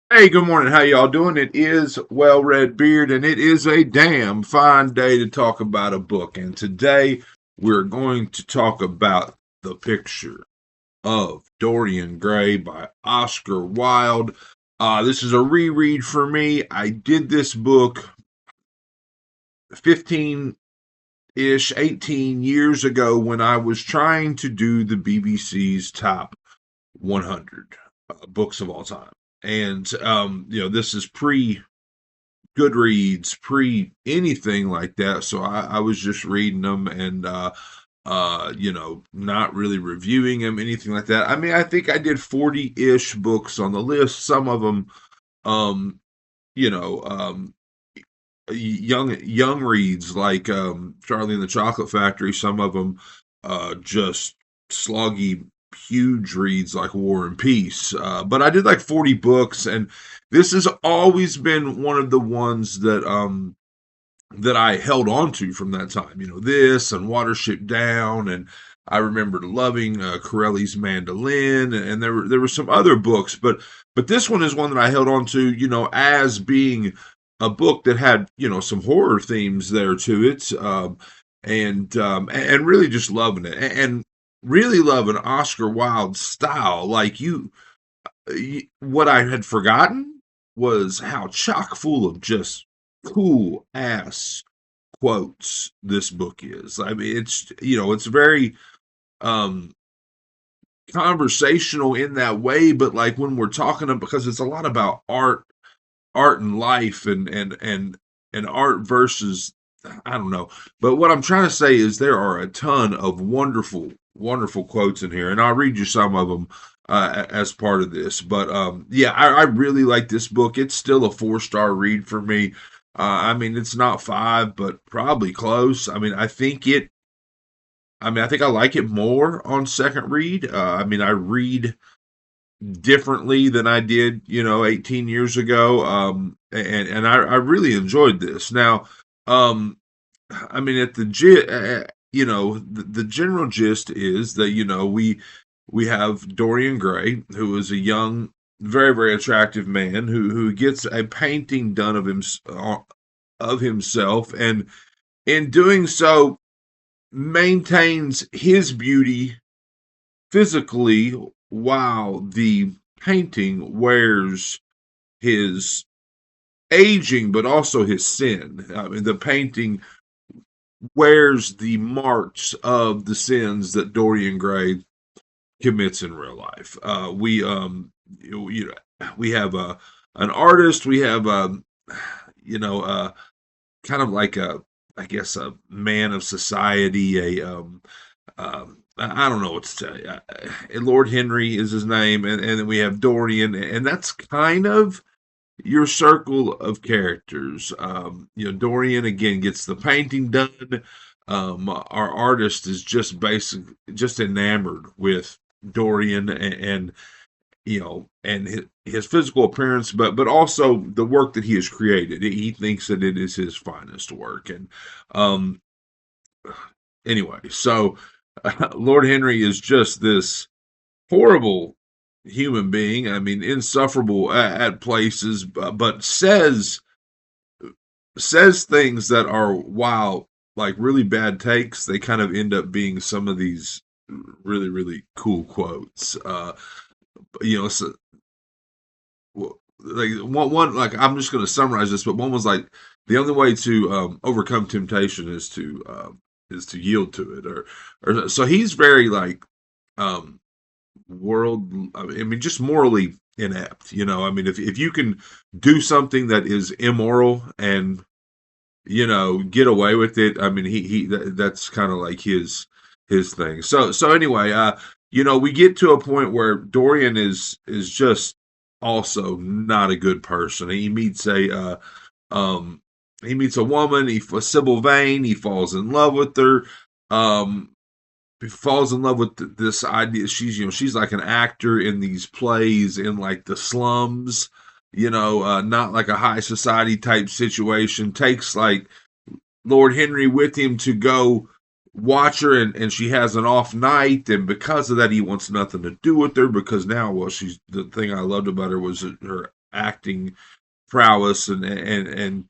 Hey, good morning. How y'all doing? It is Well Red Beard, and it is a damn fine day to talk about a book. And today we're going to talk about The Picture of Dorian Gray by Oscar Wilde. This is a reread for me. I did this book 15 ish, 18 years ago when I was trying to do the BBC's top 100 books of all time. And, this is pre Goodreads, pre anything like that. So I was just reading them and not really reviewing them, anything like that. I mean, I think I did 40-ish books on the list. Some of them, um, you know, um, young reads like Charlie and the Chocolate Factory. Some of them just sloggy, huge reads like War and Peace. But I did like 40 books, and this has always been one of the ones that I held on to from that time. This and Watership Down, and I remember loving Corelli's Mandolin, and there were some other books, but this one is one that I held on to, as being a book that had some horror themes there to it, and really just loving it, and really loving Oscar Wilde's style. Like what I had forgotten was how chock full of just cool ass quotes this book is. I mean, it's very um conversational in that way, but like when we're talking about, because it's a lot about art and life, and art versus, I don't know. But what I'm trying to say is there are a ton of wonderful quotes in here, and I'll read you some of them as part of this. But yeah, I really like this book. It's still a 4-star read for me. I mean, it's not 5, but probably close. I think I like it more on second read. I mean, I read differently than I did, 18 years ago. And I really enjoyed this. Now, I mean, the general gist is that we have Dorian Gray, who is a young, very very attractive man who gets a painting done of himself, and in doing so maintains his beauty physically while the painting wears his aging, but also his sin. I mean, the painting wears the marks of the sins that Dorian Gray commits in real life. We have an artist. We have kind of like I guess a man of society. I don't know what to tell you. Lord Henry is his name, and then we have Dorian, and that's kind of your circle of characters. Dorian again gets the painting done. Our artist is just enamored with Dorian, and his physical appearance, but also the work that he has created. He thinks that it is his finest work, and um, anyway, so Lord Henry is just this horrible human being. I mean, insufferable at places, but says things that are, while like really bad takes, they kind of end up being some of these really really cool quotes. So, like one like, I'm just going to summarize this, but one was like, the only way to overcome temptation is to yield to it, or so he's very like um I mean, just morally inept. I mean, if you can do something that is immoral and get away with it, I mean, that's kind of like his thing. So anyway, we get to a point where Dorian is just also not a good person. He meets a woman, Sybil Vane. He falls in love with her. Um, he falls in love with this idea. She's like an actor in these plays in like the slums, not like a high society type situation. Takes like Lord Henry with him to go watch her, and she has an off night, and because of that he wants nothing to do with her, because now, well, she's, the thing I loved about her was her acting prowess, and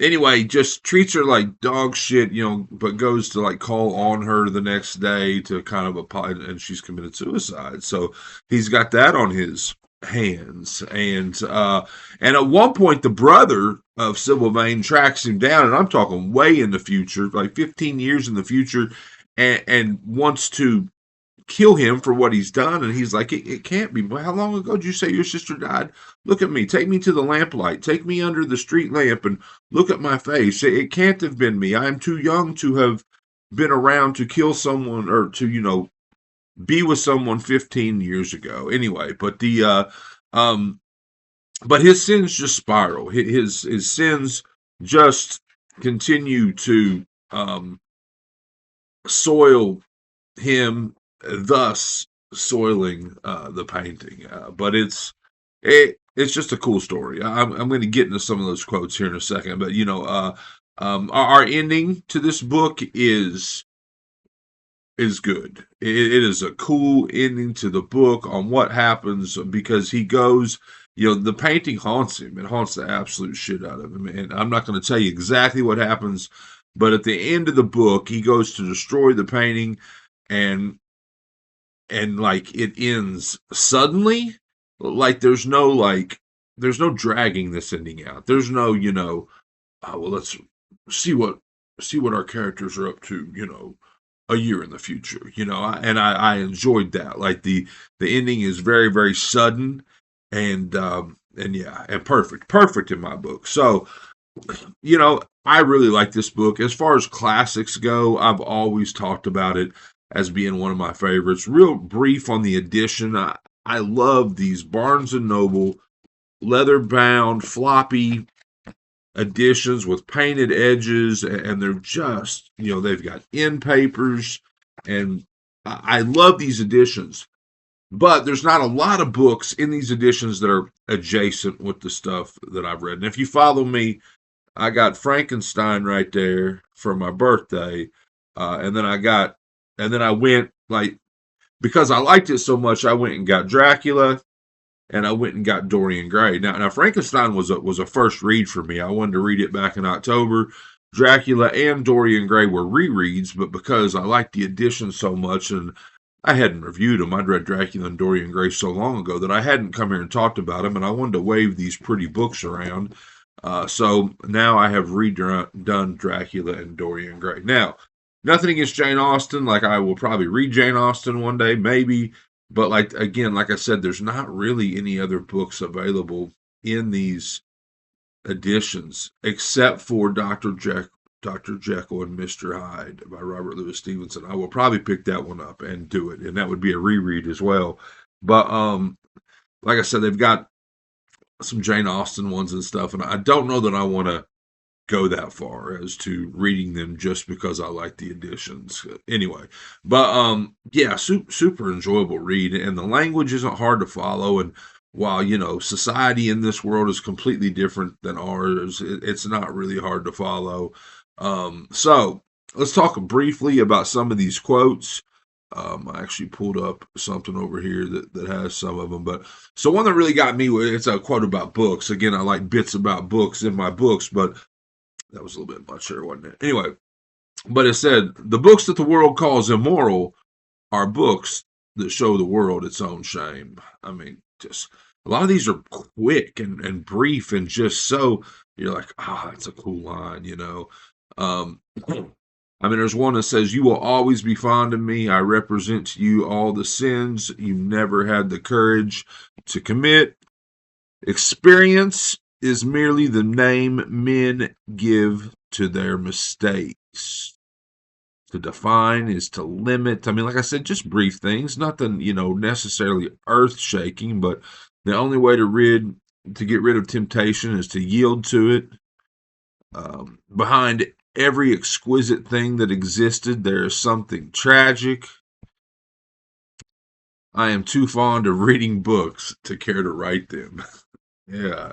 anyway, just treats her like dog shit, but goes to like call on her the next day to kind of apologize, and she's committed suicide. So he's got that on his hands, and at one point the brother of Sylvain tracks him down, and I'm talking way in the future, like 15 years in the future, and wants to kill him for what he's done. And he's like, it can't be. How long ago did you say your sister died? Look at me. Take me to the lamplight. Take me under the street lamp and look at my face. It can't have been me. I'm too young to have been around to kill someone or to, be with someone 15 years ago. Anyway, but his sins just spiral. His sins just continue to soil him, thus soiling the painting. But it's just a cool story. I'm going to get into some of those quotes here in a second. But our ending to this book is good. It is a cool ending to the book on what happens, because he goes. The painting haunts him. It haunts the absolute shit out of him. And I'm not going to tell you exactly what happens, but at the end of the book, he goes to destroy the painting, and like it ends suddenly. Like there's no dragging this ending out. There's no, well, let's see what our characters are up to, a year in the future, I enjoyed that. Like the ending is very, very sudden, and yeah, and perfect in my book. So, I really like this book. As far as classics go, I've always talked about it as being one of my favorites. Real brief on the edition. I love these Barnes & Noble leather-bound, floppy editions with painted edges, and they're just, they've got end papers, and I love these editions. But there's not a lot of books in these editions that are adjacent with the stuff that I've read. And if you follow me, I got Frankenstein right there for my birthday. And then I went, like, because I liked it so much, I went and got Dracula, and I went and got Dorian Gray. Now Frankenstein was a first read for me. I wanted to read it back in October. Dracula and Dorian Gray were rereads, but because I liked the edition so much, and I hadn't reviewed them. I'd read Dracula and Dorian Gray so long ago that I hadn't come here and talked about them, and I wanted to wave these pretty books around. So now I have redone Dracula and Dorian Gray. Now, nothing against Jane Austen. Like, I will probably read Jane Austen one day, maybe. But like I said, there's not really any other books available in these editions except for Dr. Jekyll and Mr. Hyde by Robert Louis Stevenson. I will probably pick that one up and do it, and that would be a reread as well. But like I said, they've got some Jane Austen ones and stuff, and I don't know that I want to go that far as to reading them just because I like the editions. Anyway, but yeah, super enjoyable read, and the language isn't hard to follow. And while society in this world is completely different than ours, it's not really hard to follow. So let's talk briefly about some of these quotes. I actually pulled up something over here that has some of them, but so one that really got me, it's a quote about books. Again, I like bits about books in my books, but that was a little bit much there, wasn't it? Anyway, but it said, the books that the world calls immoral are books that show the world its own shame. I mean, just a lot of these are quick and brief, and just so you're like, that's a cool line, I mean, there's one that says, you will always be fond of me. I represent to you all the sins you never had the courage to commit. Experience is merely the name men give to their mistakes. To define is to limit. I mean, like I said, just brief things, nothing, necessarily earth-shaking, but the only way to get rid of temptation is to yield to it. Behind every exquisite thing that existed, there is something tragic. I am too fond of reading books to care to write them. Yeah,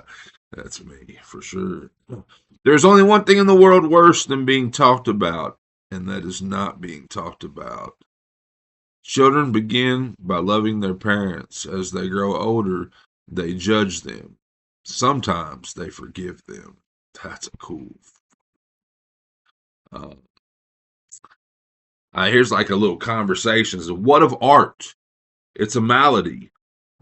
that's me, for sure. There's only one thing in the world worse than being talked about, and that is not being talked about. Children begin by loving their parents. As they grow older, they judge them. Sometimes they forgive them. That's a cool. Uh, Here's like a little conversation. What of art? It's a malady.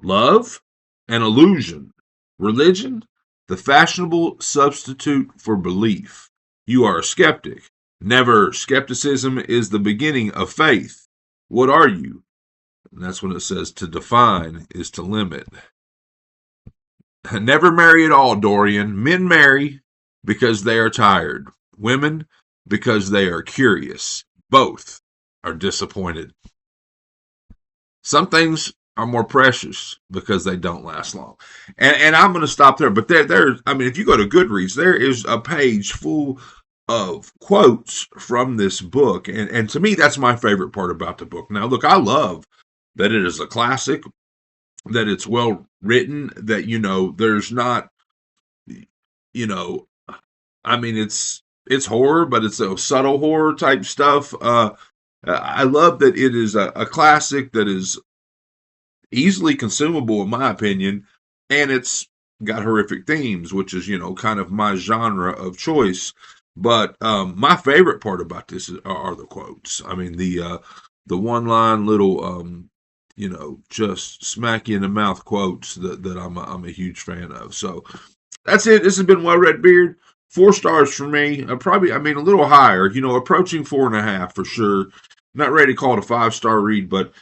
Love? An illusion. Religion? The fashionable substitute for belief. You are a skeptic. Never. Skepticism is the beginning of faith. What are you? And that's when it says to define is to limit. Never marry at all, Dorian. Men marry because they are tired. Women because they are curious. Both are disappointed. Some things are more precious because they don't last long. And I'm going to stop there. But I mean, if you go to Goodreads, there is a page full of quotes from this book. And to me, that's my favorite part about the book. Now, look, I love that it is a classic, that it's well written, that, there's not, I mean, it's horror, but it's a subtle horror type stuff. I love that it is a classic that is easily consumable, in my opinion, and it's got horrific themes, which is, kind of my genre of choice. But my favorite part about this are the quotes. I mean, the one line little, just smack you in the mouth quotes that I'm a huge fan of. So that's it. This has been Well Read Beard. 4 stars for me. Probably, I mean, a little higher. Approaching 4.5 for sure. Not ready to call it a 5-star read, but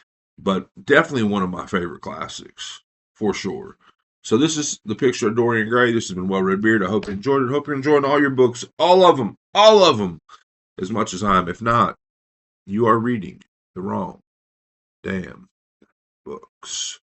definitely one of my favorite classics for sure. So this is The Picture of Dorian Gray. This has been Well Read Beard. I hope you enjoyed it. I hope you're enjoying all your books, all of them, as much as I am. If not, you are reading the wrong damn books.